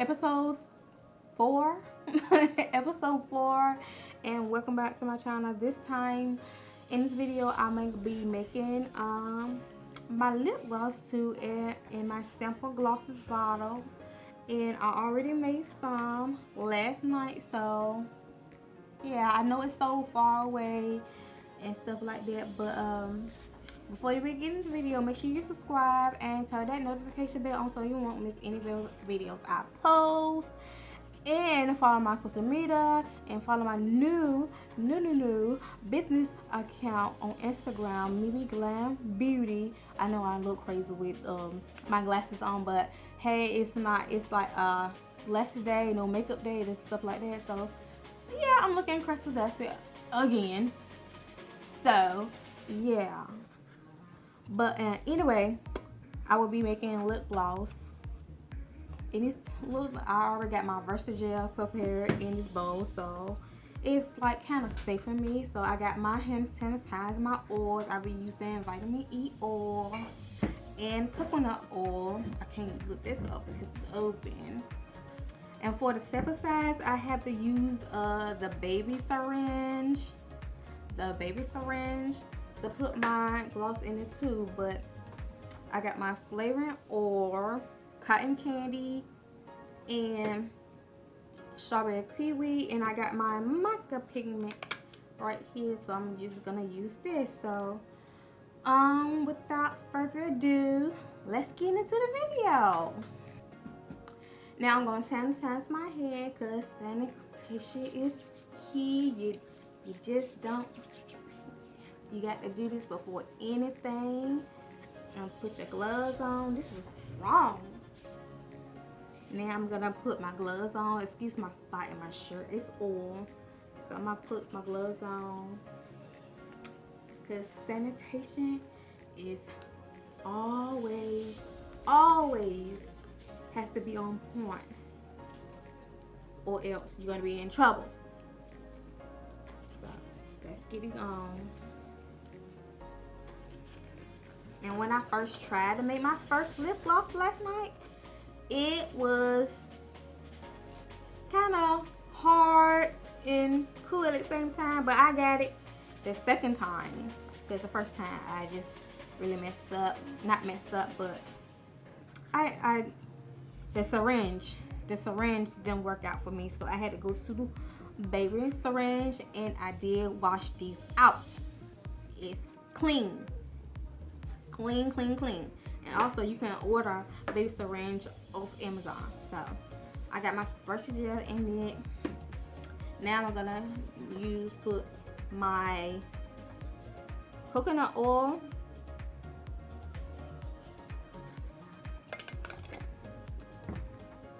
episode 4. Episode 4, and welcome back to my channel. This time in this video I'm going to be making my lip gloss too in my sample glosses bottle, and I already made some last night, so yeah, I know it's so far away and stuff like that, but before you begin this video, make sure you subscribe and turn that notification bell on so you won't miss any videos I post. And follow my social media and follow my new business account on Instagram, mimibeautycreations. I know I look crazy with my glasses on, but hey, it's not. It's like glasses day, no makeup day, and stuff like that. So yeah, I'm looking crystal dusty again. So yeah. But anyway, I will be making lip gloss. And this look, I already got my Versagel prepared in this bowl, so it's like kind of safe for me. So I got my hand sanitizer, my oils. I'll be using vitamin E oil and coconut oil. I can't look this up because it's open. And for the sample size, I have to use the baby syringe. To put my gloss in it too, but I got my flavoring oil, cotton candy, and strawberry kiwi, and I got my mica pigment right here, so I'm just gonna use this. So without further ado, let's get into the video. Now I'm gonna sanitize my hair because sanitation is key. You just don't. You got to do this before anything. And put your gloves on. This is wrong. Now I'm gonna put my gloves on. Excuse my spot in my shirt. It's oil. So I'm gonna put my gloves on. Because sanitation is always has to be on point. Or else you're gonna be in trouble. So let's get it on. And when I first tried to make my first lip gloss last night, it was kind of hard and cool at the same time, but I got it the second time. Because the first time I just really messed up. Not messed up, but the syringe didn't work out for me. So I had to go to the baby syringe, and I did wash these out. It's clean. Clean. And also you can order baby syringe off Amazon. So I got my Versagel in it. Now I'm gonna put my coconut oil.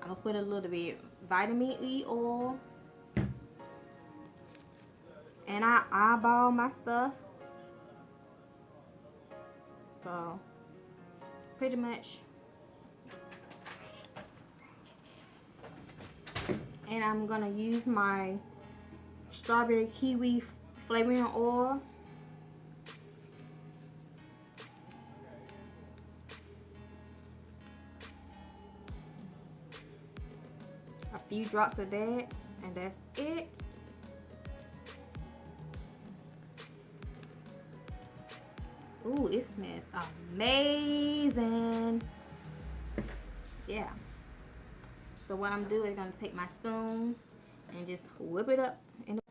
I'm gonna put a little bit vitamin E oil. And I eyeball my stuff. So pretty much. And I'm gonna use my strawberry kiwi flavoring oil. A few drops of that, and that's it. Ooh, it smells amazing. Yeah. So what I'm doing is gonna take my spoon and just whip it up in the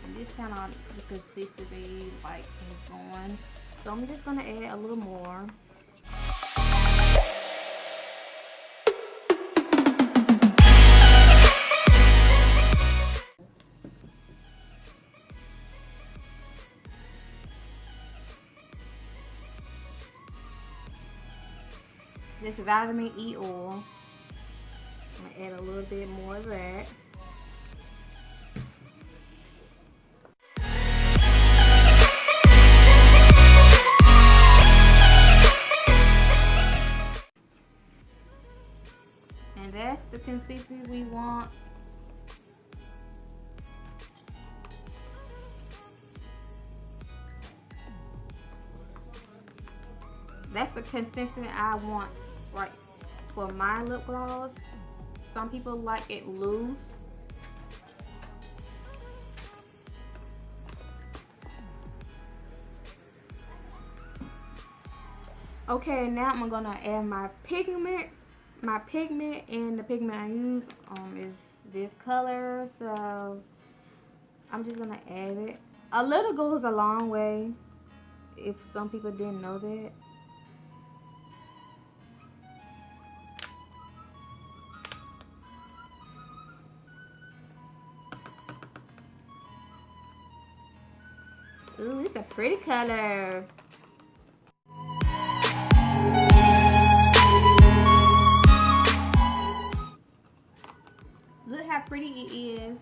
and this kind of the consistency like is going. So I'm just gonna add a little more. This vitamin E oil. I'm gonna add a little bit more of that. And that's the consistency we want. that's the consistency I want right for my lip gloss. Some people like it loose. Okay, now I'm gonna add my pigment. My pigment, and the pigment I use is this color, so I'm just gonna add it. A little goes a long way, if some people didn't know that. Ooh, it's a pretty color. Look how pretty it is.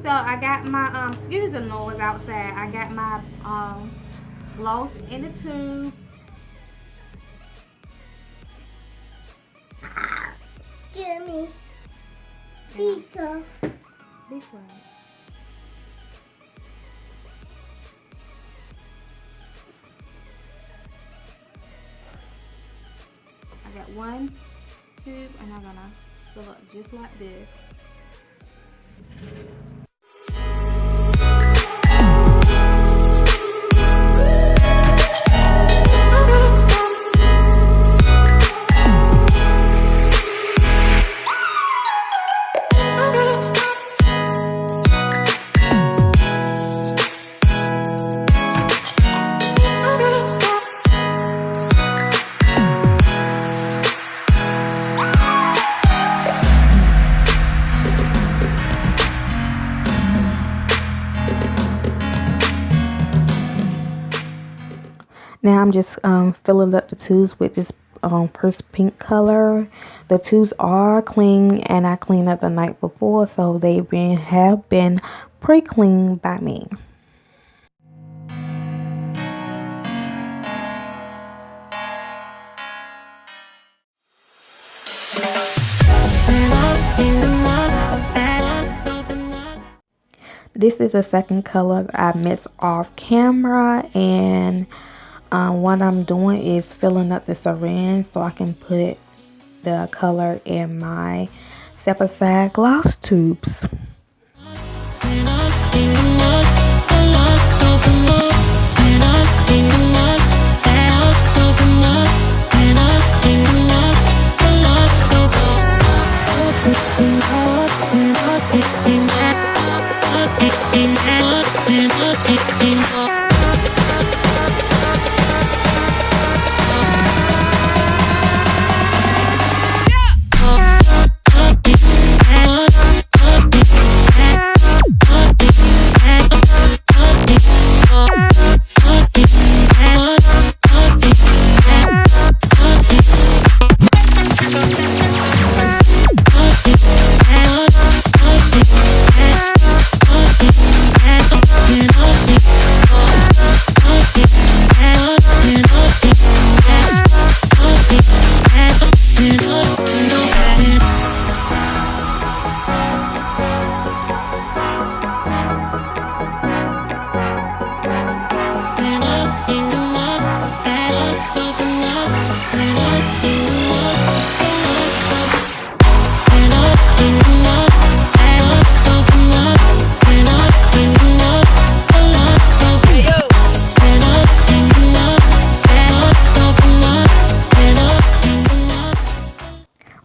So I got my excuse the noise outside. I got my gloss in the tube. Give me. Be quiet. Be quiet. I got one tube, and I'm gonna fill up just like this. Now I'm just filling up the tubes with this first pink color. The tubes are clean, and I cleaned up the night before, so they have been pre-cleaned by me. This is a second color I mixed off camera, and what I'm doing is filling up the syringe so I can put the color in my step-aside gloss tubes.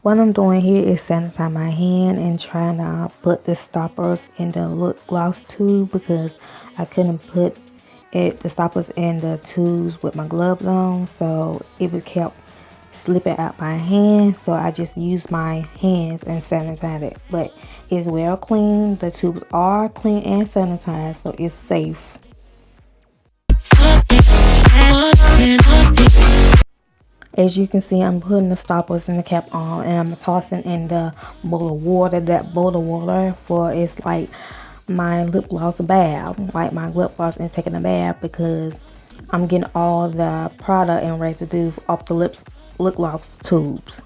What I'm doing here is sanitize my hand and trying to put the stoppers in the lip gloss tube, because I couldn't put the stoppers in the tubes with my gloves on, so it would kept slipping out my hand. So I just used my hands and sanitize it, but it's well clean. The tubes are clean and sanitized, so it's safe. As you can see, I'm putting the stoppers in the cap on, and I'm tossing in the bowl of water. That bowl of water for it's like my lip gloss bath, wipe my lip gloss and taking a bath, because I'm getting all the product and residue off the lip gloss tubes.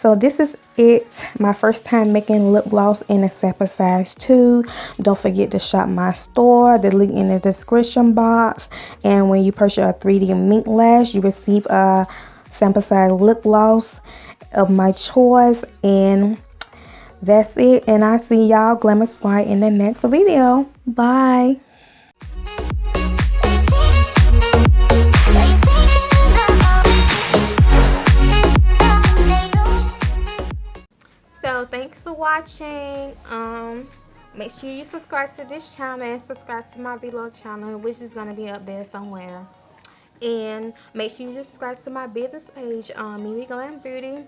So this is it, my first time making lip gloss in a sample size 2. Don't forget to shop my store, the link in the description box. And when you purchase a 3D mink lash, you receive a sample size lip gloss of my choice. And that's it, and I'll see y'all Glamorous White in the next video. Bye. So thanks for watching. Make sure you subscribe to this channel and subscribe to my below channel, which is gonna be up there somewhere. And make sure you subscribe to my business page, Mimi Beauty,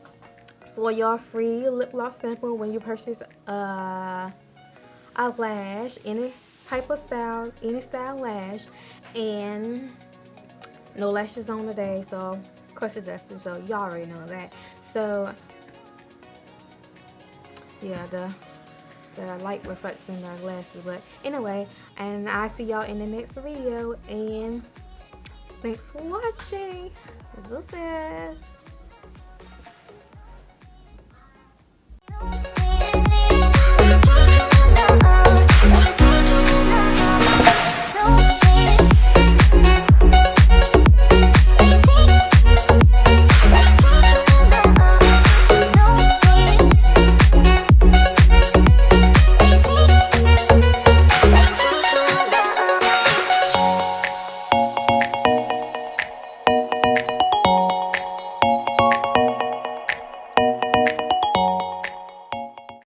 for your free lip gloss sample when you purchase a lash, any type of style, any style lash. And no lashes on today, so course adjusted, so y'all already know that. So yeah, the light reflects in the glasses. But anyway, and I'll see y'all in the next video, and thanks for watching. This is